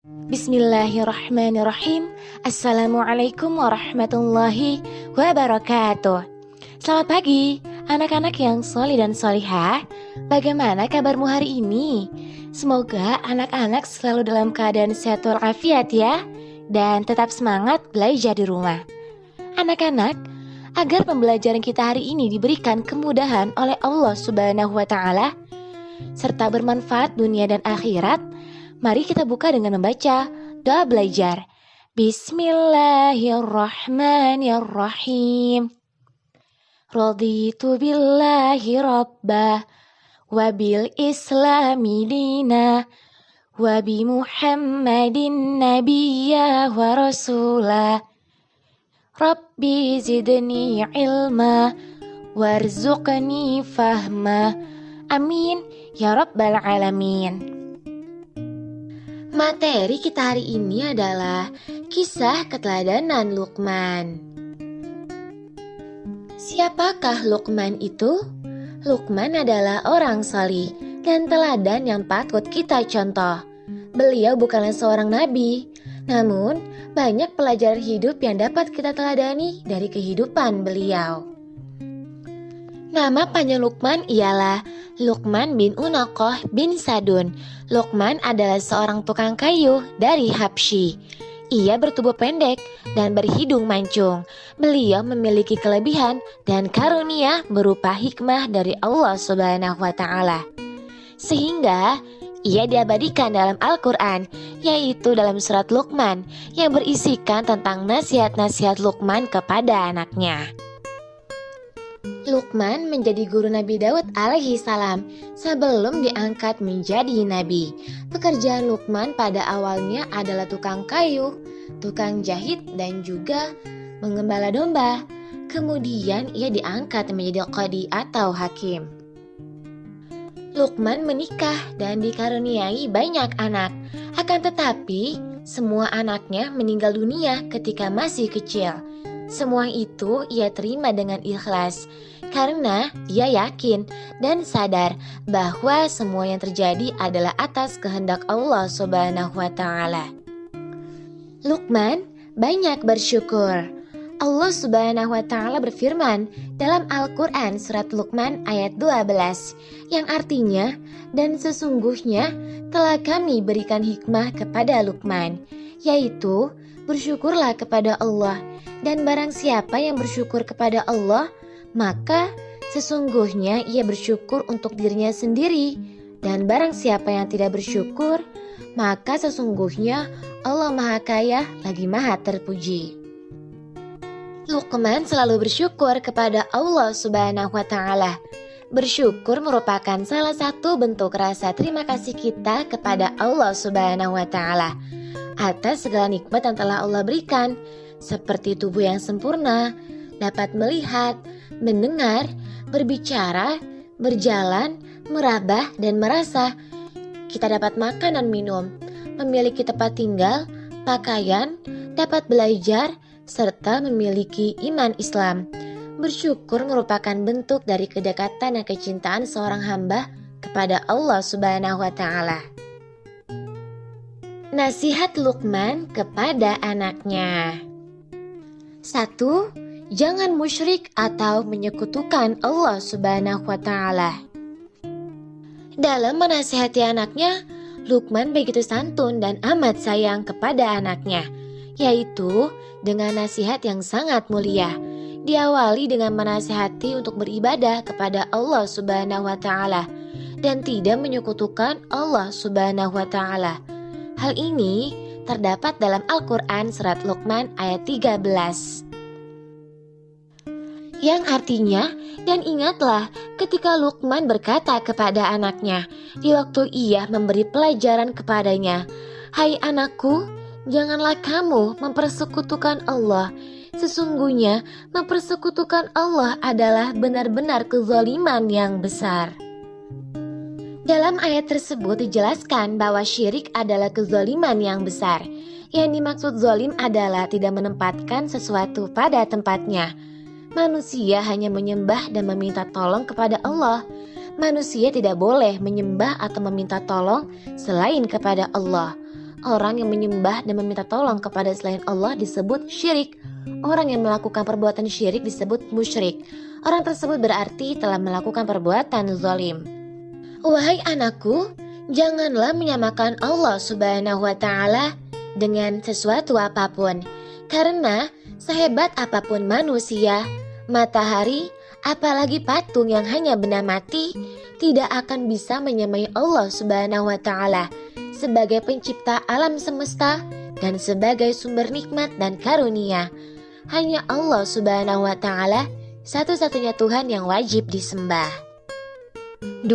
Bismillahirrahmanirrahim. Assalamualaikum warahmatullahi wabarakatuh. Selamat pagi anak-anak yang solih dan solihah. Bagaimana kabarmu hari ini? Semoga anak-anak selalu dalam keadaan sehat walafiat ya. Dan tetap semangat belajar di rumah. Anak-anak, agar pembelajaran kita hari ini diberikan kemudahan oleh Allah Subhanahu wa Ta'ala serta bermanfaat dunia dan akhirat, mari kita buka dengan membaca doa belajar. Bismillahirrahmanirrahim. Raditu billahi rabbah wa bil islami dina wa bi Muhammadin nabiyya wa rasulah. Rabbi zidni ilma warzuqni fahma. Amin ya rabbal alamin. Materi kita hari ini adalah kisah keteladanan Luqman. Siapakah Luqman itu? Luqman adalah orang salih dan teladan yang patut kita contoh. Beliau bukanlah seorang nabi, namun banyak pelajaran hidup yang dapat kita teladani dari kehidupan beliau. Nama panjang Luqman ialah Luqman bin Unaqah bin Sadun. Luqman adalah seorang tukang kayu dari Habsyi. Ia bertubuh pendek dan berhidung mancung. Beliau memiliki kelebihan dan karunia berupa hikmah dari Allah Subhanahu wa Ta'ala. Sehingga ia diabadikan dalam Al-Quran, yaitu dalam surat Luqman yang berisikan tentang nasihat-nasihat Luqman kepada anaknya. Luqman menjadi guru Nabi Daud alaihi salam sebelum diangkat menjadi nabi. Pekerjaan Luqman pada awalnya adalah tukang kayu, tukang jahit dan juga menggembala domba. Kemudian ia diangkat menjadi qadi atau hakim. Luqman menikah dan dikaruniai banyak anak. Akan tetapi semua anaknya meninggal dunia ketika masih kecil. Semua itu ia terima dengan ikhlas karena ia yakin dan sadar bahwa semua yang terjadi adalah atas kehendak Allah Subhanahu wa Ta'ala. Luqman banyak bersyukur. Allah Subhanahu wa Ta'ala berfirman dalam Al-Quran surat Luqman ayat 12 yang artinya, dan sesungguhnya telah kami berikan hikmah kepada Luqman, yaitu bersyukurlah kepada Allah. Dan barang siapa yang bersyukur kepada Allah, maka sesungguhnya ia bersyukur untuk dirinya sendiri. Dan barang siapa yang tidak bersyukur, maka sesungguhnya Allah Maha Kaya lagi Maha Terpuji. Luqman selalu bersyukur kepada Allah Subhanahu wa Ta'ala. Bersyukur merupakan salah satu bentuk rasa terima kasih kita kepada Allah Subhanahu wa Ta'ala atas segala nikmat yang telah Allah berikan, seperti tubuh yang sempurna, dapat melihat, mendengar, berbicara, berjalan, meraba, dan merasa. Kita dapat makan dan minum, memiliki tempat tinggal, pakaian, dapat belajar, serta memiliki iman Islam. Bersyukur merupakan bentuk dari kedekatan dan kecintaan seorang hamba kepada Allah Subhanahu wa Ta'ala. Nasihat Luqman kepada anaknya. 1. Jangan musyrik atau menyekutukan Allah Subhanahu wa Ta'ala. Dalam menasihati anaknya, Luqman begitu santun dan amat sayang kepada anaknya, yaitu dengan nasihat yang sangat mulia. Diawali dengan menasihati untuk beribadah kepada Allah Subhanahu wa Ta'ala dan tidak menyekutukan Allah Subhanahu wa Ta'ala. Hal ini terdapat dalam Al-Quran surat Luqman ayat 13. Yang artinya, dan ingatlah ketika Luqman berkata kepada anaknya di waktu ia memberi pelajaran kepadanya, "Hai anakku, janganlah kamu mempersekutukan Allah. Sesungguhnya mempersekutukan Allah adalah benar-benar kezaliman yang besar." Dalam ayat tersebut dijelaskan bahwa syirik adalah kezaliman yang besar. Yang dimaksud zalim adalah tidak menempatkan sesuatu pada tempatnya. Manusia hanya menyembah dan meminta tolong kepada Allah. Manusia tidak boleh menyembah atau meminta tolong selain kepada Allah. Orang yang menyembah dan meminta tolong kepada selain Allah disebut syirik. Orang yang melakukan perbuatan syirik disebut musyrik. Orang tersebut berarti telah melakukan perbuatan zalim. Wahai anakku, janganlah menyamakan Allah Subhanahu wa Ta'ala dengan sesuatu apapun, karena sehebat apapun manusia, matahari, apalagi patung yang hanya benda mati, tidak akan bisa menyamai Allah Subhanahu wa Ta'ala sebagai pencipta alam semesta dan sebagai sumber nikmat dan karunia. Hanya Allah Subhanahu wa Ta'ala satu-satunya Tuhan yang wajib disembah. 2.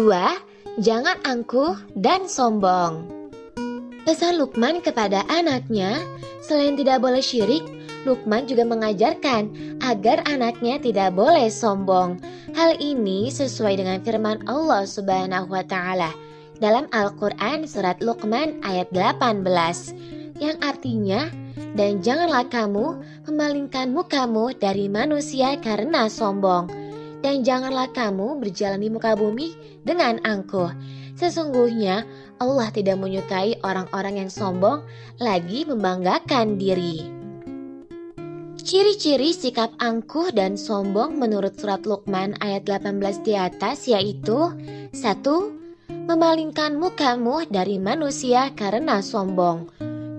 Jangan angkuh dan sombong. Pesan Luqman kepada anaknya, selain tidak boleh syirik, Luqman juga mengajarkan agar anaknya tidak boleh sombong. Hal ini sesuai dengan firman Allah Subhanahu wa Ta'ala dalam Al-Quran surat Luqman ayat 18, yang artinya, dan janganlah kamu memalingkan mukamu dari manusia karena sombong, dan janganlah kamu berjalan di muka bumi dengan angkuh. Sesungguhnya Allah tidak menyukai orang-orang yang sombong lagi membanggakan diri. Ciri-ciri sikap angkuh dan sombong menurut surat Luqman ayat 18 di atas yaitu 1. Memalingkan mukamu dari manusia karena sombong.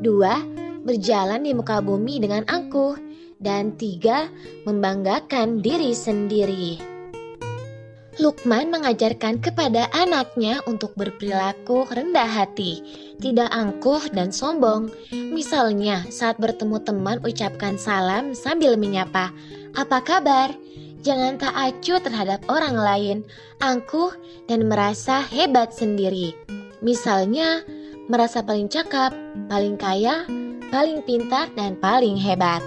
2. Berjalan di muka bumi dengan angkuh. Dan 3. Membanggakan diri sendiri. Luqman mengajarkan kepada anaknya untuk berperilaku rendah hati, tidak angkuh dan sombong. Misalnya saat bertemu teman ucapkan salam sambil menyapa, "Apa kabar?" Jangan tak acuh terhadap orang lain, angkuh dan merasa hebat sendiri. Misalnya, merasa paling cakap, paling kaya, paling pintar, dan paling hebat.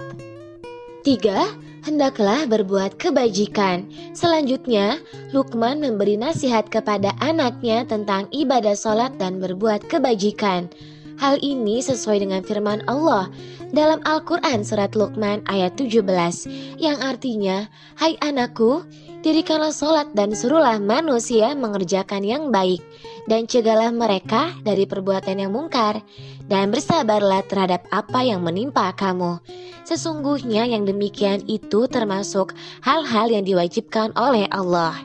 3. Hendaklah berbuat kebajikan. Selanjutnya, Luqman memberi nasihat kepada anaknya tentang ibadah sholat dan berbuat kebajikan. Hal ini sesuai dengan firman Allah dalam Al-Quran surat Luqman ayat 17, yang artinya, "Hai anakku, dirikanlah sholat dan suruhlah manusia mengerjakan yang baik, dan cegahlah mereka dari perbuatan yang mungkar, dan bersabarlah terhadap apa yang menimpa kamu. Sesungguhnya yang demikian itu termasuk hal-hal yang diwajibkan oleh Allah."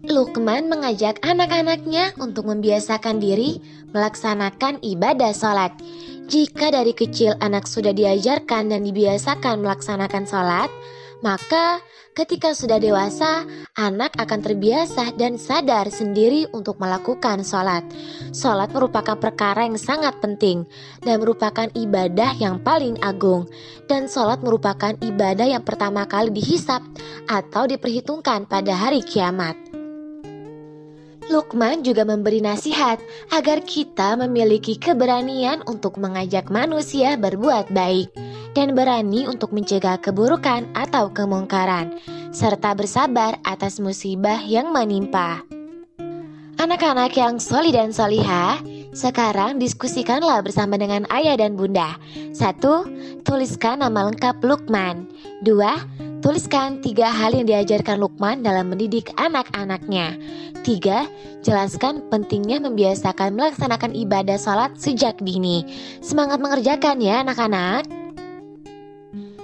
Luqman mengajak anak-anaknya untuk membiasakan diri melaksanakan ibadah sholat. Jika dari kecil anak sudah diajarkan dan dibiasakan melaksanakan sholat, maka ketika sudah dewasa, anak akan terbiasa dan sadar sendiri untuk melakukan sholat. Sholat merupakan perkara yang sangat penting dan merupakan ibadah yang paling agung. Dan sholat merupakan ibadah yang pertama kali dihisab atau diperhitungkan pada hari kiamat. Luqman juga memberi nasihat agar kita memiliki keberanian untuk mengajak manusia berbuat baik dan berani untuk mencegah keburukan atau kemungkaran, serta bersabar atas musibah yang menimpa. Anak-anak yang solih dan solihah, sekarang diskusikanlah bersama dengan ayah dan bunda. 1. Tuliskan nama lengkap Luqman. 2. Tuliskan 3 hal yang diajarkan Luqman dalam mendidik anak-anaknya. 3. Jelaskan pentingnya membiasakan melaksanakan ibadah sholat sejak dini. Semangat mengerjakan ya anak-anak.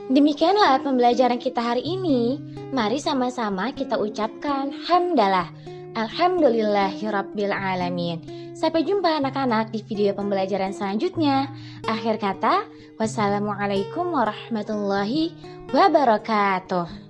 Demikianlah pembelajaran kita hari ini. Mari sama-sama kita ucapkan hamdalah. Alhamdulillahirabbil alamin. Sampai jumpa anak-anak di video pembelajaran selanjutnya. Akhir kata, wassalamualaikum warahmatullahi wabarakatuh.